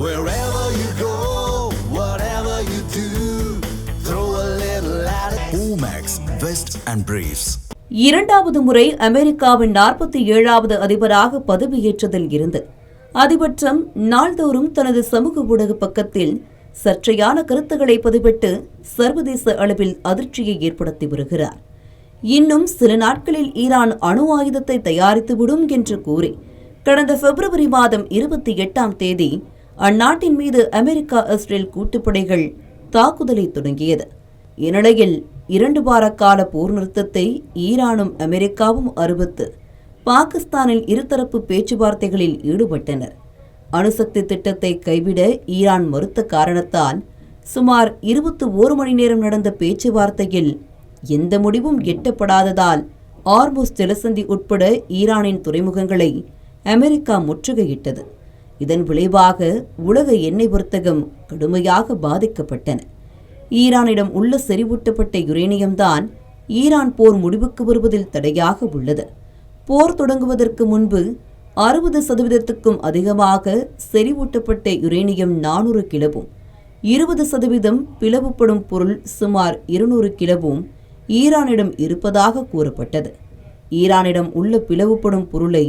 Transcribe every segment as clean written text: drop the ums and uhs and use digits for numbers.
Wherever you go, whatever you do, throw a little at it. Omax, Vest and Briefs. இரண்டாவது முறை அமெரிக்காவின் 47வது அதிபராக பதவியேற்றதில் இருந்து அதிபர் டிரம்ப் நாள்தோறும் தனது சமூக ஊடக பக்கத்தில் சர்ச்சையான கருத்துக்களை பதிவிட்டு சர்வதேச அளவில் அதிர்ச்சியை ஏற்படுத்தி வருகிறார். இன்னும் சில நாட்களில் ஈரான் அணு ஆயுதத்தை தயாரித்துவிடும் என்று கூறி கடந்த பிப்ரவரி மாதம் 28ஆம் தேதி அந்நாட்டின் மீது அமெரிக்கா இஸ்ரேல் கூட்டுப்படைகள் தாக்குதலை தொடங்கியது. இந்நிலையில் 2 வார கால போர் நிறுத்தத்தை ஈரானும் அமெரிக்காவும் அறிவித்து பாகிஸ்தானில் இருதரப்பு பேச்சுவார்த்தைகளில் ஈடுபட்டனர். அணுசக்தி திட்டத்தை கைவிட ஈரான் மறுத்த காரணத்தால் சுமார் 21 மணி நேரம் நடந்த பேச்சுவார்த்தையில் எந்த முடிவும் எட்டப்படாததால் ஹார்முஸ் ஜலசந்தி உட்பட ஈரானின் துறைமுகங்களை அமெரிக்கா முற்றுகையிட்டது. இதன் விளைவாக உலக எண்ணெய் வர்த்தகம் கடுமையாக பாதிக்கப்பட்டன. ஈரானிடம் உள்ள செறிவூட்டப்பட்ட யுரேனியம்தான் ஈரான் போர் முடிவுக்கு வருவதில் தடையாக உள்ளது. போர் தொடங்குவதற்கு முன்பு 60%க்கும் அதிகமாக செறிவூட்டப்பட்ட யுரேனியம் 400 கிலோவும் 20% பிளவுபடும் பொருள் சுமார் 200 கிலோவும் ஈரானிடம் இருப்பதாக கூறப்பட்டது. ஈரானிடம் உள்ள பிளவுபடும் பொருளை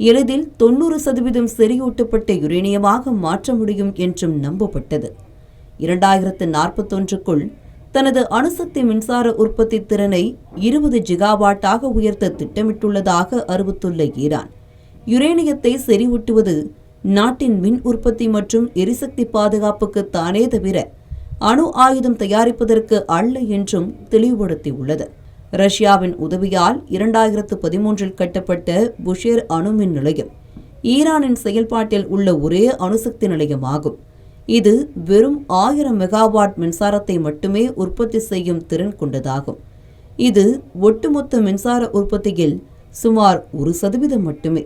எளிதில் 90% செறிவூட்டப்பட்ட யுரேனியமாக மாற்ற முடியும் என்றும் நம்பப்பட்டது. 2041க்குள் தனது அணுசக்தி மின்சார உற்பத்தி திறனை 20 ஜிகாவாட்டாக உயர்த்த திட்டமிட்டுள்ளதாக அறிவித்துள்ள ஈரான், யுரேனியத்தை செறிவூட்டுவது நாட்டின் மின் உற்பத்தி மற்றும் எரிசக்தி பாதுகாப்புக்கு தானே தவிர அணு ஆயுதம் தயாரிப்பதற்கு அல்ல என்றும் தெளிவுபடுத்தியுள்ளது. ரஷ்யாவின் உதவியால் 2013இல் கட்டப்பட்ட புஷேர் அணுமின் நிலையம் ஈரானின் செயல்பாட்டில் உள்ள ஒரே அணுசக்தி நிலையமாகும். இது வெறும் 1000 மெகாவாட் மின்சாரத்தை மட்டுமே உற்பத்தி செய்யும் திறன் கொண்டதாகும். இது ஒட்டுமொத்த மின்சார உற்பத்தியில் சுமார் 1% மட்டுமே.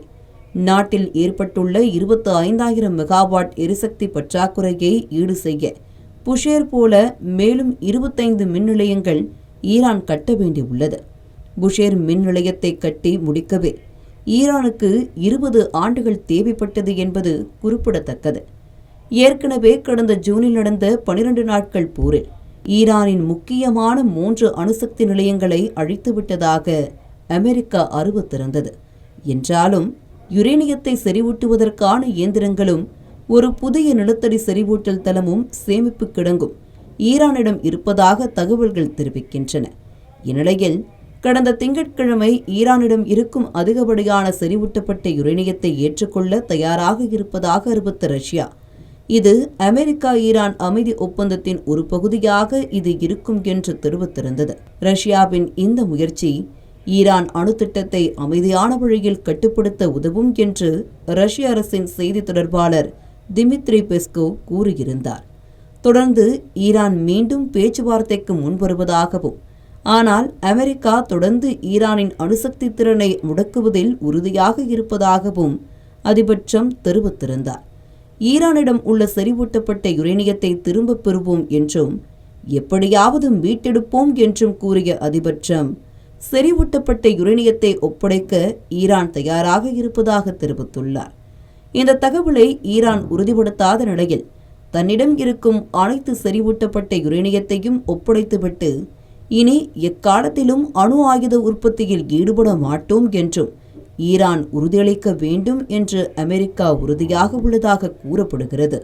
நாட்டில் ஏற்பட்டுள்ள 25,000 மெகாவாட் எரிசக்தி பற்றாக்குறையை ஈடு செய்ய புஷேர் போல மேலும் 25 மின் நிலையங்கள் ஈரான் கட்ட வேண்டியுள்ளது. புஷேர் மின் நிலையத்தை கட்டி முடிக்கவே ஈரானுக்கு 20 ஆண்டுகள் தேவைப்பட்டது என்பது குறிப்பிடத்தக்கது. ஏற்கனவே கடந்த ஜூனில் நடந்த 12 நாட்கள் போரில் ஈரானின் முக்கியமான 3 அணுசக்தி நிலையங்களை அழித்துவிட்டதாக அமெரிக்கா அறிவித்திருந்தது. என்றாலும் யுரேனியத்தை செறிவூட்டுவதற்கான இயந்திரங்களும் ஒரு புதிய நிலத்தடி செறிவூட்டல் தளமும் சேமிப்பு கிடங்கும் ஈரானிடம் இருப்பதாக தகவல்கள் தெரிவிக்கின்றன. இந்நிலையில் கடந்த திங்கட்கிழமை ஈரானிடம் இருக்கும் அதிகப்படியான செறிவூட்டப்பட்ட யுரேனியத்தை ஏற்றுக்கொள்ள தயாராக இருப்பதாக அறிவித்த ரஷ்யா, இது அமெரிக்கா ஈரான் அமைதி ஒப்பந்தத்தின் ஒரு பகுதியாக இது இருக்கும் என்று தெரிவித்திருந்தது. ரஷ்யாவின் இந்த முயற்சி ஈரான் அணு திட்டத்தை அமைதியான வழியில் கட்டுப்படுத்த உதவும் என்று ரஷ்ய அரசின் செய்தி தொடர்பாளர் திமித்ரி பெஸ்கோவ் கூறியிருந்தார். தொடர்ந்து ஈரான் மீண்டும் பேச்சுவார்த்தைக்கு முன்வருவதாகவும், ஆனால் அமெரிக்கா தொடர்ந்து ஈரானின் அணுசக்தி திறனை முடக்குவதில் உறுதியாக இருப்பதாகவும் அதிபர் டிரம்ப் தெரிவித்திருந்தார். ஈரானிடம் உள்ள செறிவூட்டப்பட்ட யுரேனியத்தை திரும்பப் பெறுவோம் என்றும் எப்படியாவது மீட்டெடுப்போம் என்றும் கூறிய அதிபர் டிரம்ப், செறிவூட்டப்பட்ட யுரேனியத்தை ஒப்படைக்க ஈரான் தயாராக இருப்பதாக தெரிவித்துள்ளார். இந்த தகவலை ஈரான் உறுதிப்படுத்தாத நிலையில் தன்னிடம் இருக்கும் அனைத்து செறிவூட்டப்பட்ட யுரேனியத்தையும் ஒப்படைத்துவிட்டு இனி எக்காலத்திலும் அணு ஆயுத உற்பத்தியில் ஈடுபட மாட்டோம் என்றும் ஈரான் உறுதியளிக்க வேண்டும் என்று அமெரிக்கா உறுதியாக உள்ளதாக கூறப்படுகிறது.